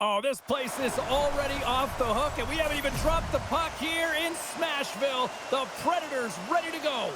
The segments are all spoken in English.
Oh, this place is already off the hook, and we haven't even dropped the puck here in Nashville. The Predators ready to go.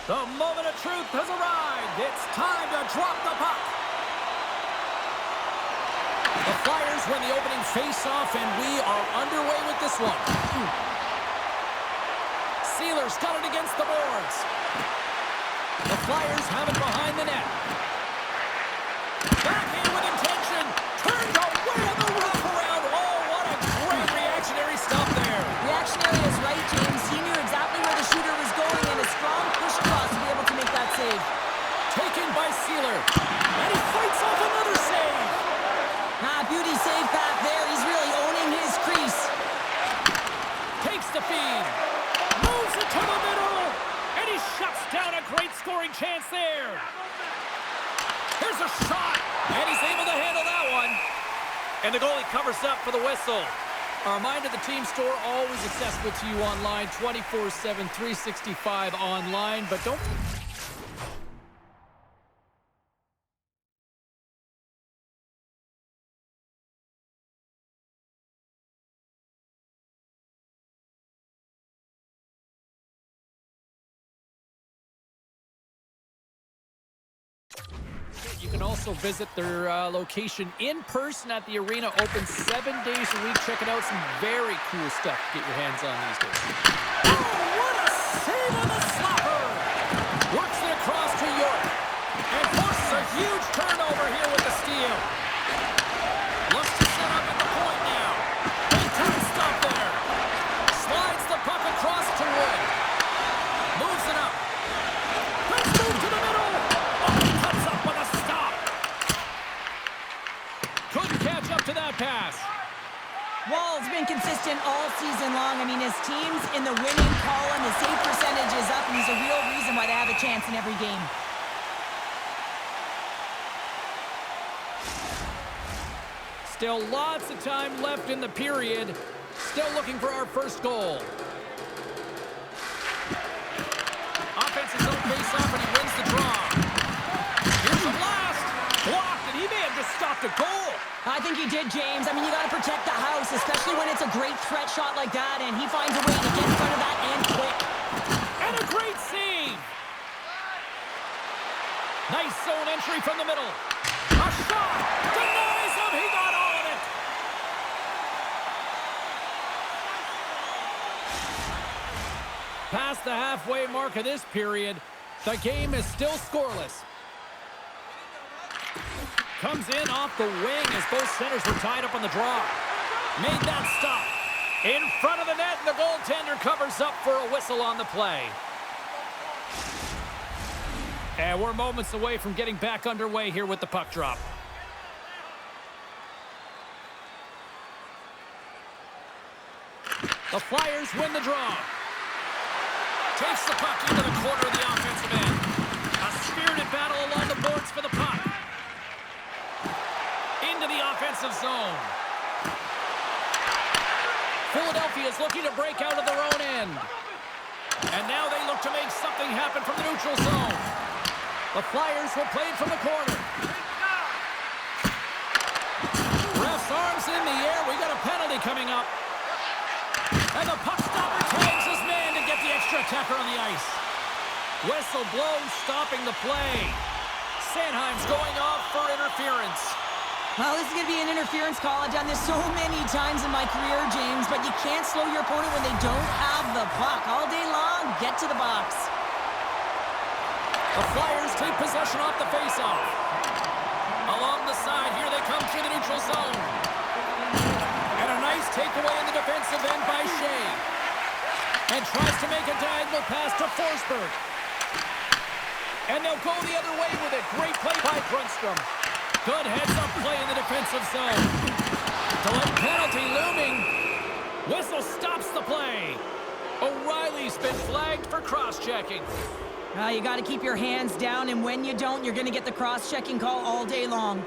The moment of truth has arrived. It's time to drop the puck. The Flyers win the opening face-off, and we are underway with this one. Sealer's got it against the boards. The Flyers have it behind the net. Backhand with intention. Turned away on the wraparound. Oh, what a great reactionary stop there. Reactionary is right, James. He knew exactly where the shooter was going, and a strong push across to be able to make that save. Taken by Sealer. And he fights off another save. Beauty save back there. He's really owning his crease. Takes the feed. Moves it to the middle. And he shuts down a great scoring chance there. Here's a shot. And he's able to handle that one. And the goalie covers up for the whistle. A reminder, the team store always accessible to you online, 24/7, 365 online. But don't... You can also visit their location in person at the arena, open 7 days a week. Checking out some very cool stuff to get your hands on these days. Oh, what a save on the slapper! Works it across to York. And forces a huge turnover here with the steal. Looks to set up at the point now. Big time stop there. Slides the puck across to Wood. Moves it up. Let's move to the middle. Couldn't catch up to that pass. Wall's been consistent all season long. I mean, his team's in the winning column. The save percentage is up, and he's a real reason why they have a chance in every game. Still lots of time left in the period. Still looking for our first goal. Offense is own face-off, and he wins the draw. Here's a blast. Blocked, and he may have just stopped a goal. I think he did, James. I mean, you got to protect the house, especially when it's a great threat shot like that, and he finds a way to get in front of that and quick. And a great save. Nice zone entry from the middle. A shot. Denies him. He got all of it. Past the halfway mark of this period, the game is still scoreless. Comes in off the wing as both centers were tied up on the draw. Made that stop. In front of the net, and the goaltender covers up for a whistle on the play. And we're moments away from getting back underway here with the puck drop. The Flyers win the draw. Takes the puck into the corner of the offensive end. A spirited battle along the boards for the puck. Into the offensive zone. Philadelphia is looking to break out of their own end. And now they look to make something happen from the neutral zone. The Flyers will play it from the corner. Ref's arms in the air. We got a penalty coming up. And the puck stopper tags his man to get the extra attacker on the ice. Whistle blows, stopping the play. Sanheim's going off for interference. Well, this is going to be an interference call. I've done this so many times in my career, James, but you can't slow your opponent when they don't have the puck. All day long, get to the box. The Flyers take possession off the faceoff. Along the side, here they come through the neutral zone. And a nice takeaway in the defensive end by Shea. And tries to make a diagonal pass to Forsberg. And they'll go the other way with it. Great play by Grundstrom. Good heads-up play in the defensive zone. Delay penalty looming. Whistle stops the play. O'Reilly's been flagged for cross-checking. You got to keep your hands down, and when you don't, you're going to get the cross-checking call all day long.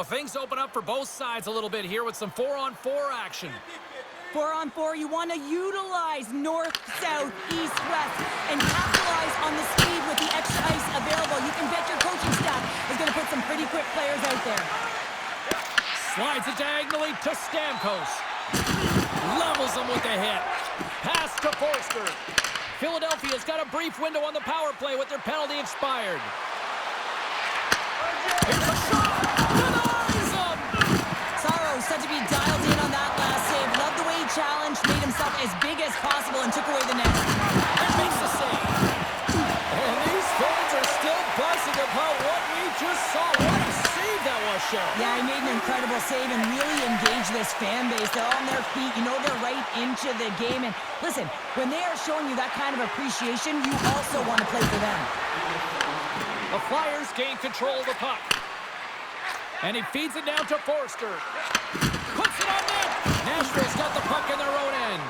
Well, things open up for both sides a little bit here with some 4-on-4 action. 4-on-4, you want to utilize north, south, east, west, and capitalize on the speed with the extra ice available. You can bet your coaching staff is going to put some pretty quick players out there. Slides it diagonally to Stamkos. Levels him with the hit. Pass to Forster. Philadelphia's got a brief window on the power play with their penalty expired. Here's a shot! Denies him! Sorrow said to be dialed in on that last save. Love the way he challenged, made himself as big as possible, and took away the net. And makes the save. And these fans are still buzzing about what we just saw. What a save that was, Cheryl. Yeah, he made an incredible save and really engaged this fan base. They're on their feet. You know they're right into the game. And listen, when they are showing you that kind of appreciation, you also want to play for them. The Flyers gain control of the puck. And he feeds it down to Forster. Puts it on net. Nashville's got the puck in their own end.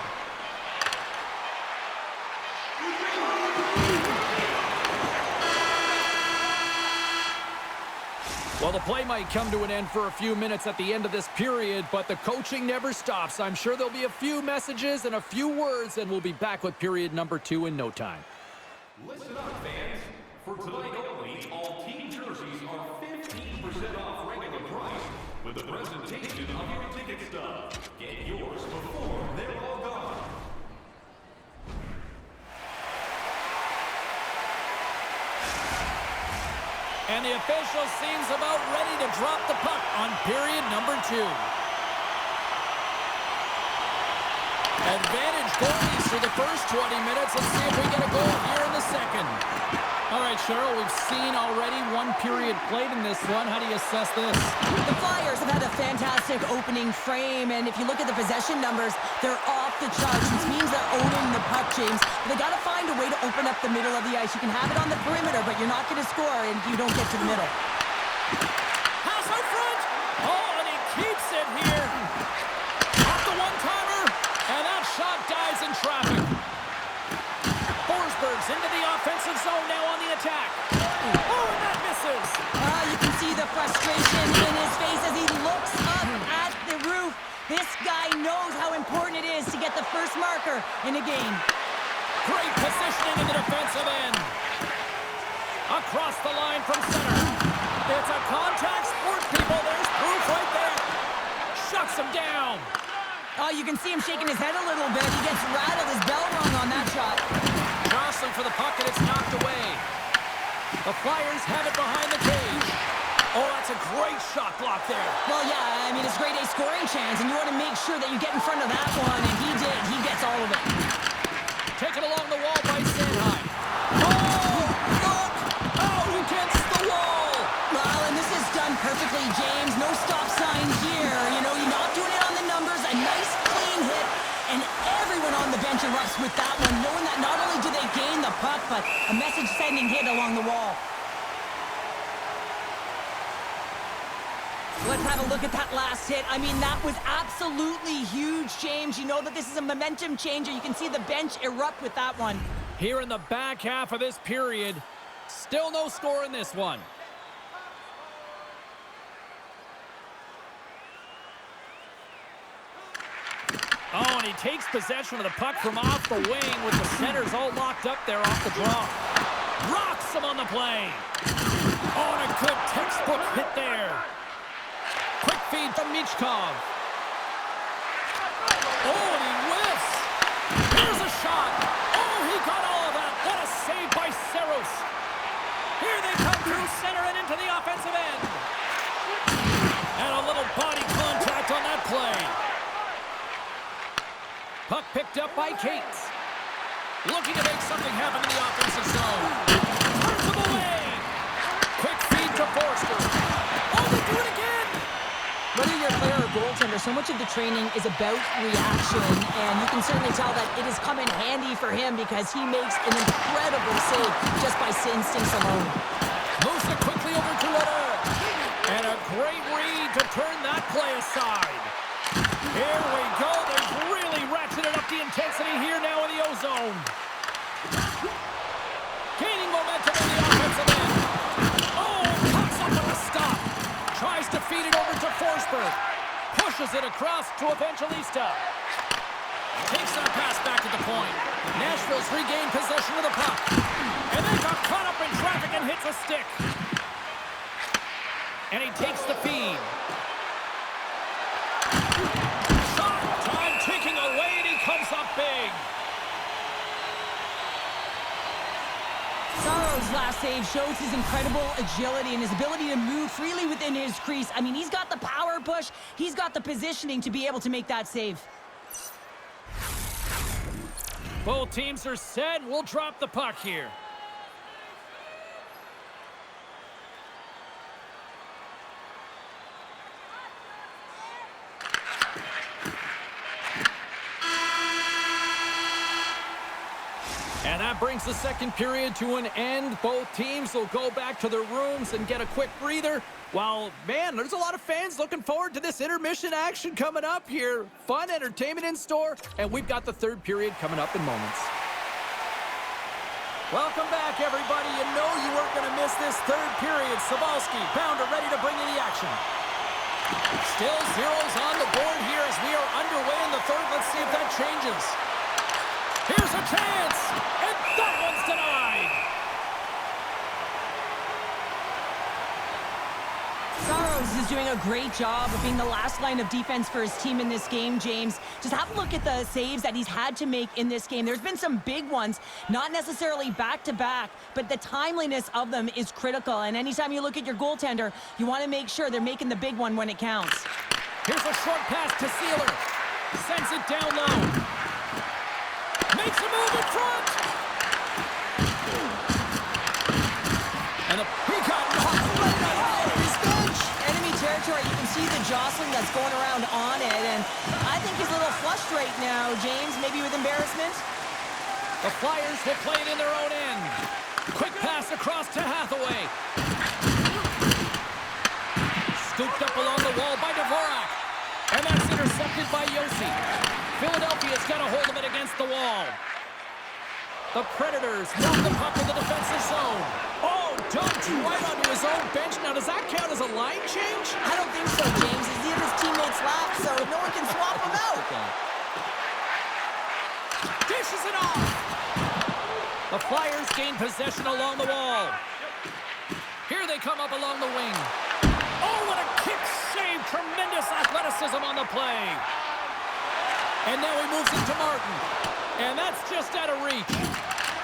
Well, the play might come to an end for a few minutes at the end of this period, but the coaching never stops. I'm sure there'll be a few messages and a few words, and we'll be back with period number 2 in no time. Listen up, fans. For tonight only, all team jerseys are 15% off regular price with the presentation of your ticket stub. Get yours before they're all gone. And the official seems about ready to drop the puck on period number 2. Advantage goalies for the first 20 minutes. Let's see if we get a goal here in the second. All right, Cheryl, we've seen already one period played in this one. How do you assess this? The Flyers have had a fantastic opening frame, and if you look at the possession numbers, they're off the charts, which means they're owning the puck, James. But they got to find a way to open up the middle of the ice. You can have it on the perimeter, but you're not going to score if you don't get to the middle. Pass out front. Oh, and he keeps it here. Off the one-timer, and that shot dies in traffic. Forsberg's into the offensive zone now on the attack. Oh, and that misses. You can see the frustration in his face as he looks up at the roof. This guy knows how important it is to get the first marker in a game. Great positioning in the defensive end. Across the line from center. It's a contact sport, people. There's proof right there. Shuts him down. Oh, you can see him shaking his head a little bit. He gets rattled. His bell rung on that shot. Jostling for the puck, and it's knocked away. The Flyers have it behind the cage. Oh, that's a great shot block there. Well, yeah, I mean, it's grade A scoring chance, and you want to make sure that you get in front of that one, and he did. He gets all of it. Taken along the wall by Sanheim. Oh, look! Out against the wall! Well, and this is done perfectly, James. No stop sign here. You know, you're not doing it on the numbers. A nice, clean hit, and everyone on the bench erupts with that one, knowing that not only do they gain the puck, but a message-sending hit along the wall. Let's have a look at that last hit. I mean, that was absolutely huge, James. You know that this is a momentum changer. You can see the bench erupt with that one. Here in the back half of this period, still no score in this one. Oh, and he takes possession of the puck from off the wing with the centers all locked up there off the draw. Rocks him on the play. Oh, and a good textbook hit there. Quick feed from Michkov. Oh, and he whiffs. Here's a shot. Oh, he got all of that. What a save by Saros. Here they come through center and into the offensive end. And a little body contact on that play. Puck picked up by Cates. Looking to make something happen in the offensive zone. Turns him away. Quick feed to Forster. Oh, they do it again. Whether you're a player or goaltender, so much of the training is about reaction, and you can certainly tell that it has come in handy for him because he makes an incredible save just by instincts alone. Moves it quickly over to Letter. And a great read to turn that play aside. Here we go. They've really ratcheted up the intensity here now in the O-zone. Gaining momentum in the offensive end. Oh, comes up with a stop. Tries to feed it over Dishes it across to Evangelista. Takes that pass back at the point. Nashville's regained possession of the puck. And they got caught up in traffic and hits a stick. And he takes the feed. Shot time ticking away, and he comes up big. Saro's last save shows his incredible agility and his ability to move freely within his crease. I mean, he's got the power push. He's got the positioning to be able to make that save. Both teams are set. We'll drop the puck here. And that brings the second period to an end. Both teams will go back to their rooms and get a quick breather. While, man, there's a lot of fans looking forward to this intermission action coming up here. Fun entertainment in store, and we've got the third period coming up in moments. Welcome back, everybody. You know you weren't going to miss this third period. Sabalski, Pounder ready to bring you the action. Still zeros on the board here as we are underway in the third. Let's see if that changes. Here's a chance, and that one's denied. Saros is doing a great job of being the last line of defense for his team in this game, James. Just have a look at the saves that he's had to make in this game. There's been some big ones, not necessarily back-to-back, but the timeliness of them is critical. And anytime you look at your goaltender, you want to make sure they're making the big one when it counts. Here's a short pass to Sealer. Sends it down low. Makes a move in front. And he got knocked right out of his bench. Enemy territory, you can see the jostling that's going around on it, and I think he's a little flushed right now, James, maybe with embarrassment. The Flyers will play it in their own end. Quick pass across to Hathaway. Scooped up along the wall by Dvorak. And that's intercepted by Yossi. Philadelphia's got a hold of it against the wall. The Predators move the puck in the defensive zone. Oh, dumped right onto his own bench. Now, does that count as a line change? I don't think so, James. He's in his teammates' lap, so no one can swap him out. Dishes it off. The Flyers gain possession along the wall. Here they come up along the wing. Oh, what a kick save. Tremendous athleticism on the play. And now he moves it to Martin. And that's just out of reach.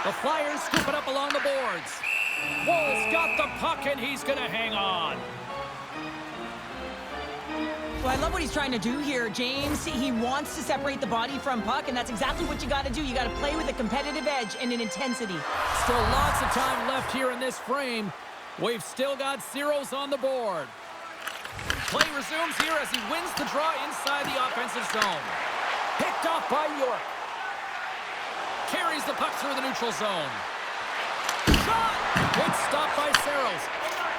The Flyers scoop it up along the boards. Woll's got the puck, and he's going to hang on. Well, I love what he's trying to do here, James. He wants to separate the body from puck, and that's exactly what you got to do. You got to play with a competitive edge and an intensity. Still lots of time left here in this frame. We've still got zeros on the board. Play resumes here as he wins the draw inside the offensive zone. Picked off by York. Carries the puck through the neutral zone. Shot! Good stop by Saros.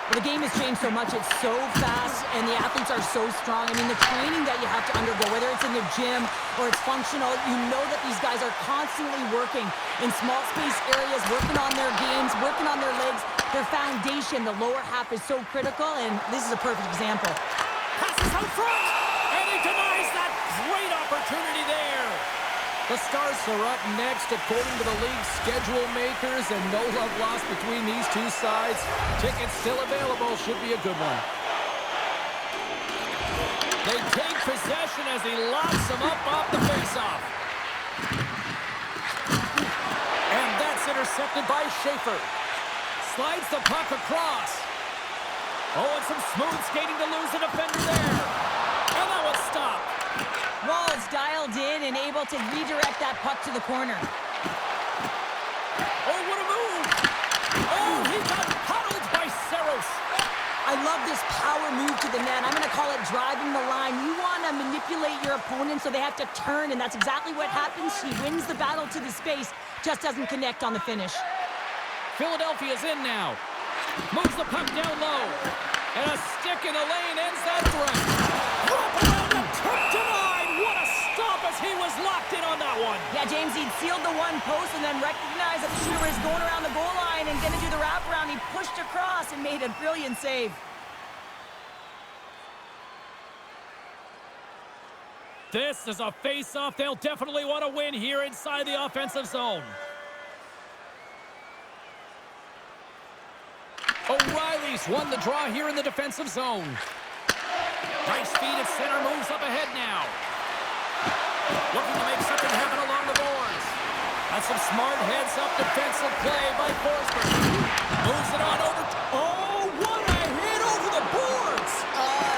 Well, the game has changed so much. It's so fast, and the athletes are so strong. I mean, the training that you have to undergo, whether it's in the gym or it's functional, you know that these guys are constantly working in small space areas, working on their games, working on their legs. Their foundation, the lower half, is so critical, and this is a perfect example. Passes out front, and he denies that great opportunity there. The Stars are up next according to the league's schedule makers, and no love lost between these two sides. Tickets still available. Should be a good one. They take possession as he locks them up off the faceoff. And that's intercepted by Schaefer. Slides the puck across. Oh, and some smooth skating to lose the defender there. And that was stopped. Wall's dialed in and able to redirect that puck to the corner. Oh, what a move! Oh, he got huddled by Saros. I love this power move to the net. I'm going to call it driving the line. You want to manipulate your opponent so they have to turn, and that's exactly what happens. He wins the battle to the space, just doesn't connect on the finish. Philadelphia's in now. Moves the puck down low. And a stick in the lane ends that threat. Wrap around the tip denied. What a stop as he was locked in on that one. Yeah, James, he'd sealed the one post and then recognized that the shooter was going around the goal line and going to do the wraparound. He pushed across and made a brilliant save. This is a face-off they'll definitely want to win here inside the offensive zone. O'Reilly's won the draw here in the defensive zone. Nice feed at center, moves up ahead now. Looking to make something happen along the boards. That's some smart heads-up defensive play by Forsberg. Moves it on over. Oh, what a hit over the boards!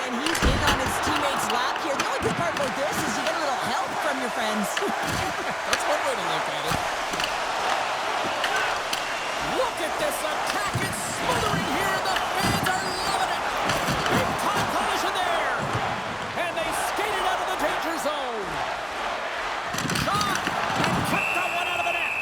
And he's in on his teammate's lap here. The only good part about this is you get a little help from your friends. That's one way to look at it. Look at this attack. It's smothering here, and the fans are loving it. Big time collision there. And they skated out of the danger zone. Shot, and kept that one out of the net.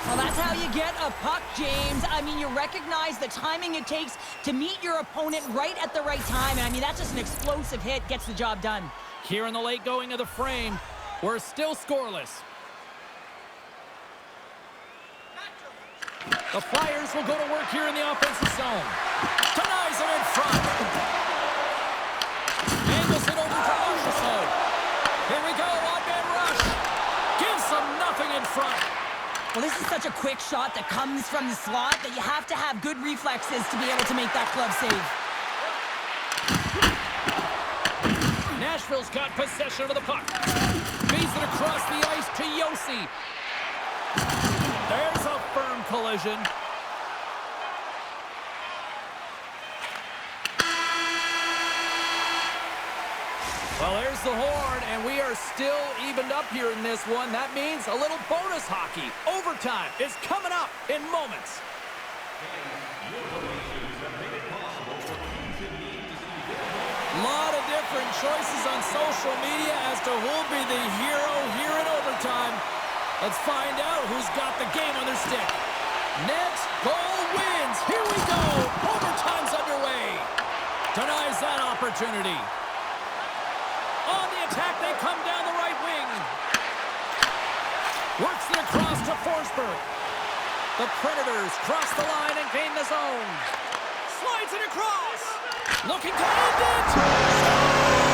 Well, that's how you get a puck, James. I mean, you recognize the timing it takes to meet your opponent right at the right time. And I mean, that's just an explosive hit, gets the job done. Here in the late going of the frame, we're still scoreless. The Flyers will go to work here in the offensive zone. Denies it in front. Angles it over to Marchessault. Here we go, on-man rush. Gives them nothing in front. Well, this is such a quick shot that comes from the slot that you have to have good reflexes to be able to make that glove save. Nashville's got possession of the puck. Feeds it across the ice to Yossi. There's a firm collision. Well, there's the horn, and we are still evened up here in this one. That means a little bonus hockey. Overtime is coming up in moments. Lot of different choices on social media as to who'll be the hero here in overtime. Let's find out who's got the game on their stick. Next goal wins. Here we go. Overtime's underway. Denies that opportunity. On the attack, they come down the right wing. Works it across to Forsberg. The Predators cross the line and gain the zone. Slides it across. Looking to end it.